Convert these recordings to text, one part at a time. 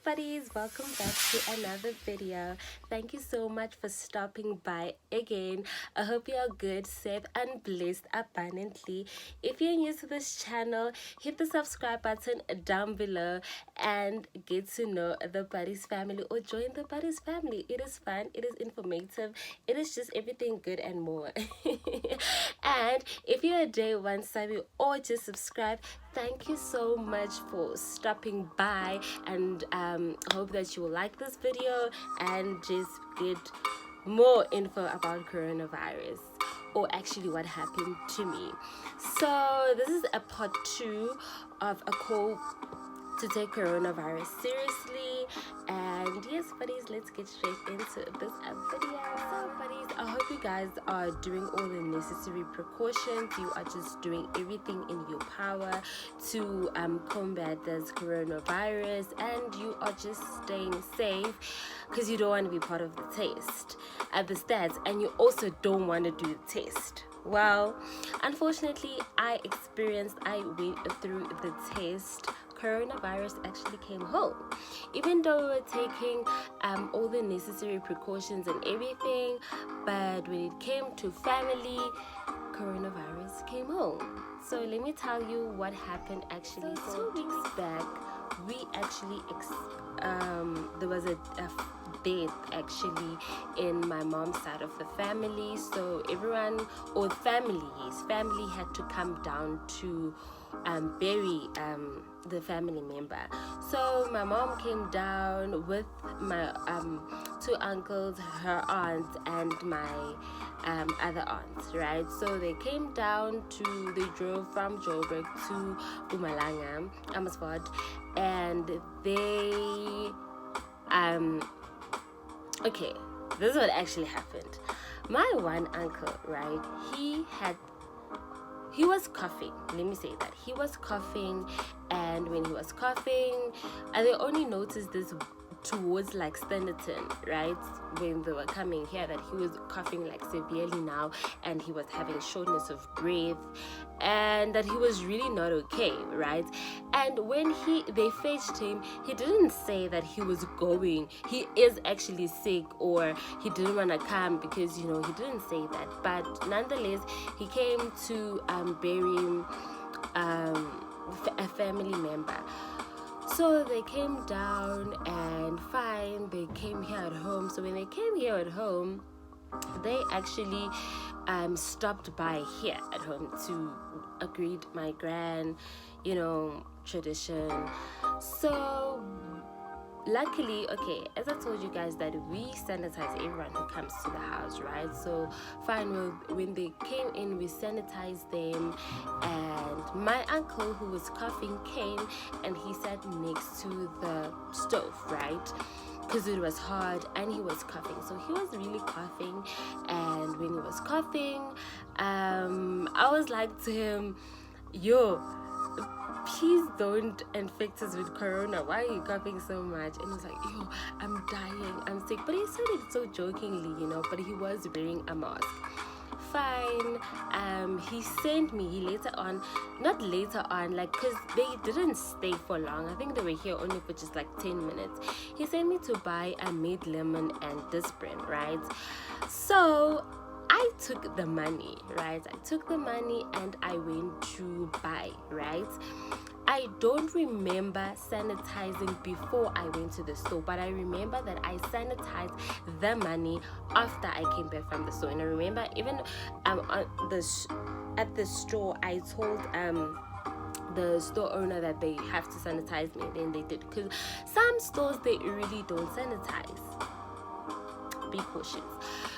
buddies, welcome back to another video. Thank you so much for stopping by again. I hope you are good, safe and blessed abundantly. If you're new to this channel, hit the subscribe button down below and get to know the Buddies family or join the Buddies family. It is fun, it is informative, it is just everything good and more. And if you're a day one subby or just subscribe, thank you so much for stopping by, and hope that you will like this video and just get more info about coronavirus, or actually what happened to me. So this is a part 2 of a call to take coronavirus seriously. And yes, buddies, let's get straight into this video. So buddies, I hope you guys are doing all the necessary precautions. You are just doing everything in your power to combat this coronavirus, and you are just staying safe because you don't want to be part of the test at the stats, and you also don't want to do the test. Well, unfortunately, I went through the test. Coronavirus actually came home. Even though we were taking all the necessary precautions and everything, but when it came to family, coronavirus came home. So let me tell you what happened actually. So 2 weeks back, we actually there was a death actually in my mom's side of the family. So everyone, or family had to come down to bury the family member. So my mom came down with my 2 uncles, her aunt, and my other aunts, right? So they came down they drove from Joburg to Mpumalanga, Amersfoort, and they okay, this is what actually happened. My one uncle, right, he was coughing. Let me say that he was coughing, and when he was coughing, they only noticed this towards like Standerton, right, when they were coming here, that he was coughing like severely now, and he was having shortness of breath, and that he was really not okay, right? And when they fetched him, he didn't say that he is actually sick, or he didn't want to come, because he didn't say that. But nonetheless, he came to bury a family member. So they came down, and fine, they came here at home. So when they came here at home, they actually stopped by here at home to greet my grand, tradition. So luckily, okay, as I told you guys, that we sanitize everyone who comes to the house, right? So fine, when they came in, we sanitized them, and my uncle who was coughing came and he sat next to the stove, right? Because it was hard and he was coughing. So he was really coughing, and when he was coughing, I was like to him, yo, please don't infect us with corona. Why are you coughing so much? And he was like, yo, I'm dying, I'm sick. But he said it so jokingly, but he was wearing a mask. Fine. He sent me not later on, like, because they didn't stay for long. I think they were here only for just like 10 minutes. He sent me to buy a made lemon and Disprin, right? So I took the money, right? And I went to buy, right? I don't remember sanitizing before I went to the store, but I remember that I sanitized the money after I came back from the store. And I remember even at the store, I told the store owner that they have to sanitize me, and then they did, because some stores, they really don't sanitize. Be cautious.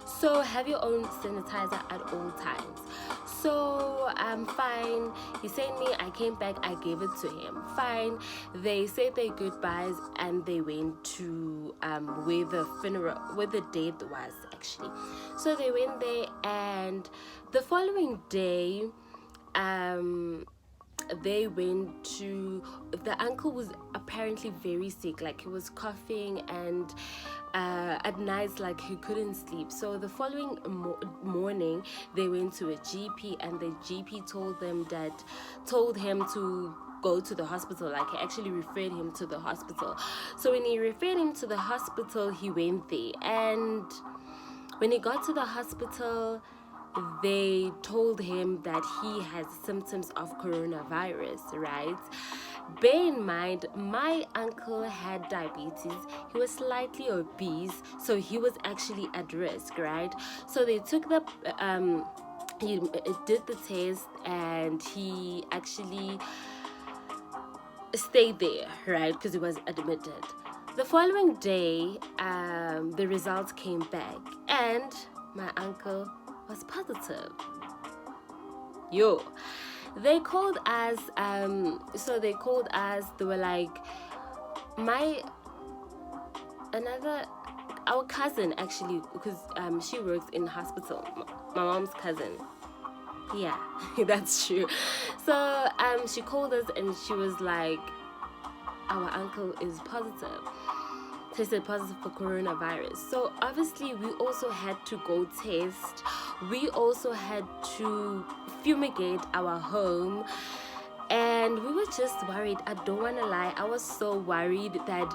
So have your own sanitizer at all times. So fine, he sent me, I came back, I gave it to him. Fine, they said their goodbyes, and they went to where the death was actually. So they went there, and the following day the uncle was apparently very sick, like he was coughing, and at night, like, he couldn't sleep. So the following morning, they went to a GP, and the GP told him to go to the hospital. Like, he actually referred him to the hospital. So when he referred him to the hospital, he went there. And when he got to the hospital, they told him that he has symptoms of coronavirus, right? Bear in mind, my uncle had diabetes. He was slightly obese, so he was actually at risk, right? So they took the he did the test, and he actually stayed there, right? Because he was admitted. The following day, the results came back, and my uncle was positive. Yo, they called us. They were like, our cousin, actually, because she works in hospital. My mom's cousin. Yeah, that's true. So she called us, and she was like, our uncle is positive, tested positive for coronavirus. So obviously we also had to go test. We also had to fumigate our home, and we were just worried. I don't want to lie, I was so worried that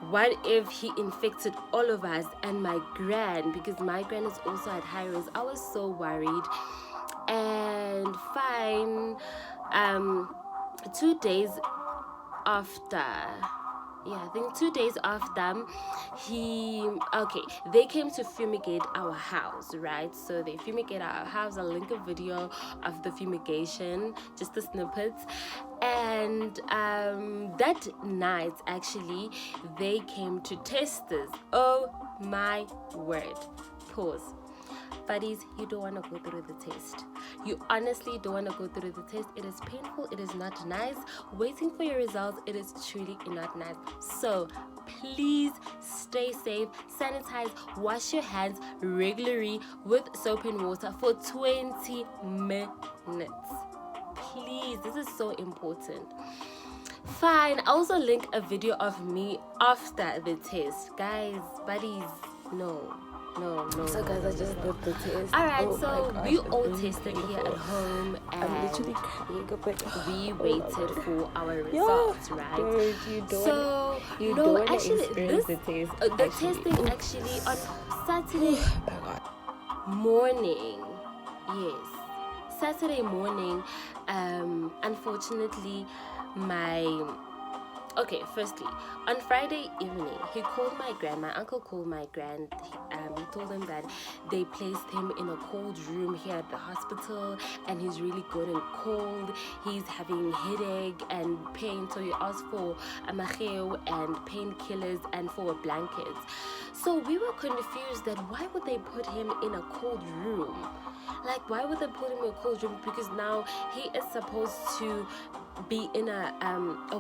what if he infected all of us and my gran, because my gran is also at high risk. I was so worried. And fine, 2 days after, I think 2 days after, they came to fumigate our house, right? So they fumigate our house. I'll link a video of the fumigation, just the snippets. And that night, actually, they came to test us. Oh my word. Pause. Buddies, you don't want to go through the test. You honestly don't want to go through the test. It is painful. It is not nice. Waiting for your results, it is truly not nice. So please stay safe, sanitize, wash your hands regularly with soap and water for 20 minutes. Please, this is so important. Fine, I'll also link a video of me after the test. Guys, buddies, no. So guys, I just did the test. Alright, so we all tested here at home, and I'm literally crying, but we waited for our results, right? Dude, you don't experience the taste. The testing actually on Saturday morning. Yes, Saturday morning. Unfortunately, firstly, on Friday evening, he called my gran. My uncle called my gran. He told him that they placed him in a cold room here at the hospital, and he's really good and cold. He's having headache and pain, so he asked for a maheo and painkillers and for blankets. So we were confused that why would they put him in a cold room? Like, why would they put him in a cold room? Because now he is supposed to be in a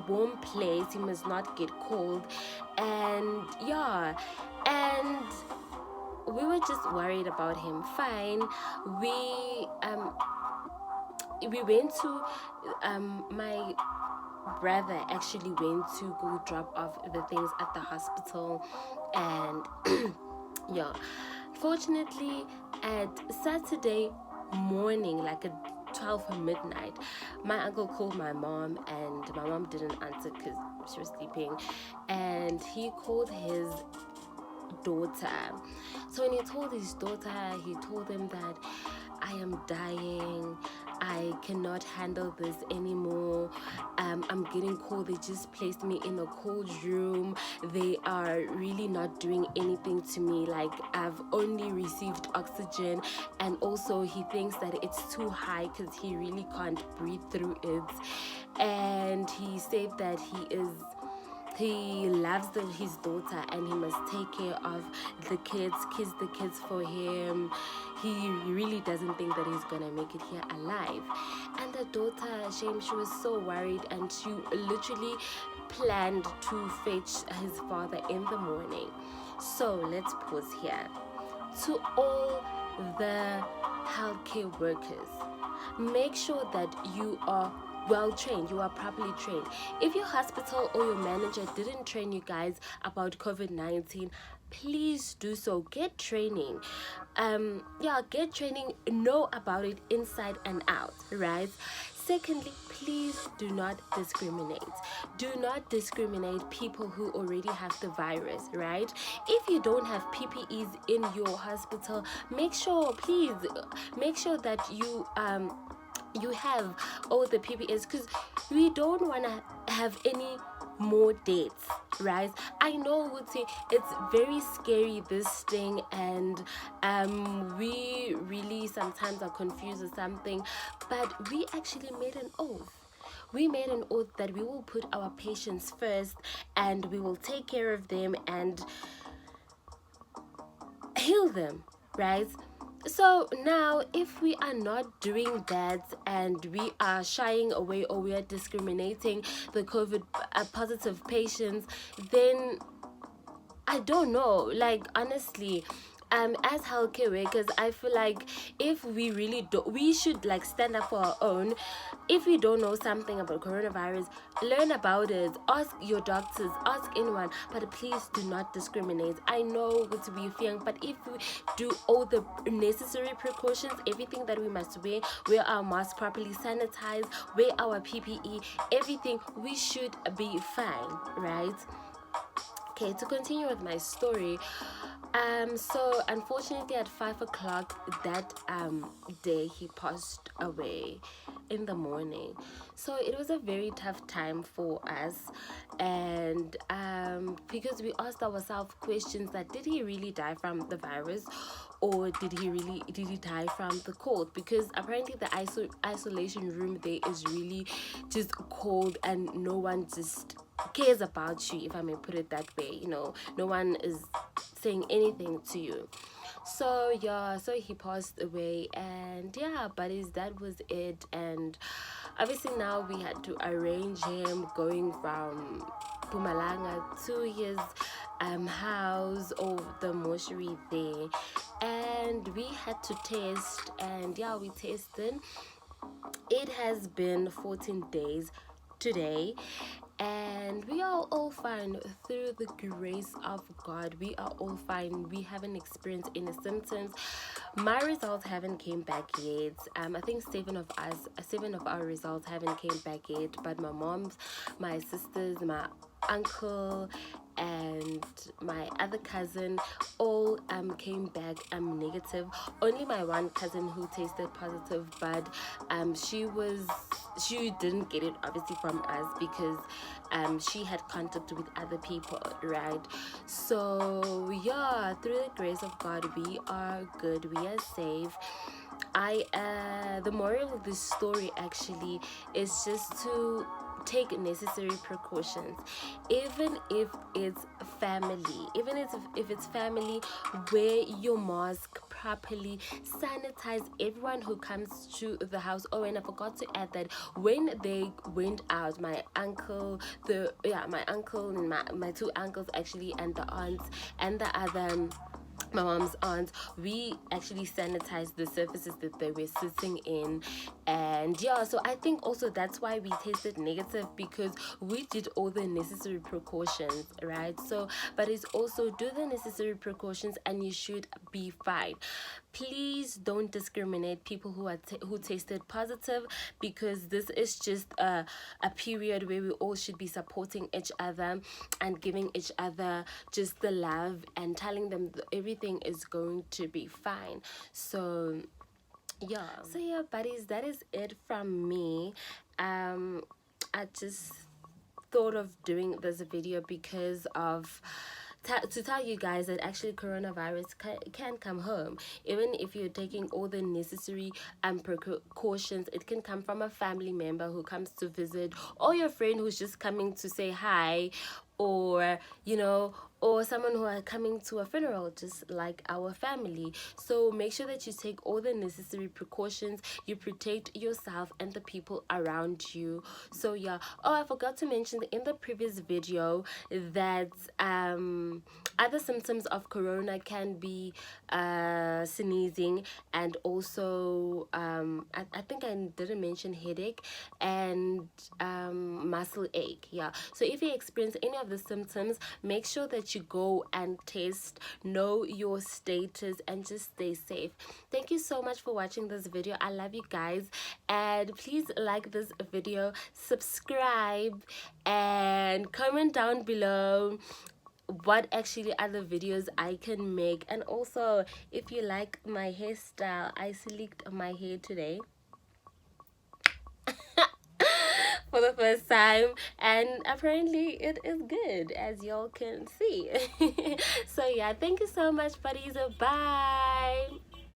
warm place. He must not get cold. And we were just worried about him. Fine, we went to my brother actually went to go drop off the things at the hospital, and fortunately at Saturday morning, like at 12 midnight, my uncle called my mom, and my mom didn't answer because she was sleeping, and he called his daughter. So when he told his daughter, he told him that I am dying, I cannot handle this anymore, I'm getting cold, they just placed me in a cold room, they are really not doing anything to me, like I've only received oxygen, and also he thinks that it's too high because he really can't breathe through it. And he said that he loves his daughter, and he must take care of the kids, kiss the kids for him. He really doesn't think that he's gonna make it here alive. And the daughter, Shame, she was so worried, and she literally planned to fetch his father in the morning. So let's pause here. To all the healthcare workers, make sure that you are well trained, you are properly trained. If your hospital or your manager didn't train you guys about COVID-19, please do so. Get training. Get training, know about it inside and out, right? Secondly, please do not discriminate. Do not discriminate people who already have the virus, right? If you don't have PPEs in your hospital, please make sure that you have all the PPEs, because we don't want to have any more dates, right? I know it's very scary, this thing, and we really sometimes are confused or something, but we actually made an oath. We made an oath that we will put our patients first, and we will take care of them and heal them, right? So now, if we are not doing that and we are shying away or we are discriminating the COVID positive patients, then I don't know. Like, honestly, as healthcare workers, I feel like if we really do, we should like stand up for our own. If we don't know something about coronavirus, learn about it. Ask your doctors, ask anyone, but please do not discriminate. I know it's we fear, but if we do all the necessary precautions, everything that we must wear our mask properly, sanitize, wear our PPE, everything, we should be fine, right? Okay, to continue with my story, so unfortunately at 5 o'clock that day he passed away in the morning. So it was a very tough time for us, and because we asked ourselves questions that did he really die from the virus, or did he die from the cold? Because apparently the isolation room there is really just cold, and no one just cares about you, if I may put it that way. No one is saying anything to you. So yeah, so he passed away, and yeah, but that was it. And obviously now we had to arrange him going from Pumalanga to his house or the mortuary there, and we had to test, and yeah, we tested. It has been 14 days today, and we are all fine through the grace of God. We are all fine. We haven't experienced any symptoms. My results haven't came back yet. I think seven of our results haven't came back yet, but my mom's, my sisters, my uncle, and my other cousin all came back negative. Only my one cousin who tested positive, but she didn't get it obviously from us, because she had contact with other people, right? So yeah, through the grace of God, we are good, we are safe. The moral of this story actually is just to take necessary precautions, even if it's family, if it's family. Wear your mask properly, sanitize everyone who comes to the house. Oh, and I forgot to add that when they went out, my uncle and my two uncles actually, and the aunts and the other, my mom's aunt, we actually sanitized the surfaces that they were sitting in. And yeah, so I think also that's why we tested negative, because we did all the necessary precautions, right? So, but it's also do the necessary precautions and you should be fine. Please don't discriminate people who tested positive, because this is just a period where we all should be supporting each other and giving each other just the love and telling them everything is going to be fine. So yeah, buddies, that is it from me. I just thought of doing this video because of to tell you guys that actually coronavirus can come home. Even if you're taking all the necessary precautions, it can come from a family member who comes to visit, or your friend who's just coming to say hi, or or someone who are coming to a funeral, just like our family. So make sure that you take all the necessary precautions, you protect yourself and the people around you. So yeah. Oh, I forgot to mention in the previous video that other symptoms of corona can be sneezing, and also I think I didn't mention headache and muscle ache. Yeah, so if you experience any of the symptoms, make sure that you go and test, know your status, and just stay safe. Thank you so much for watching this video. I love you guys, and please like this video, subscribe, and comment down below what actually other videos I can make. And also, if you like my hairstyle, I slicked my hair today for the first time, and apparently it is good, as y'all can see. So yeah, thank you so much, buddies. Bye.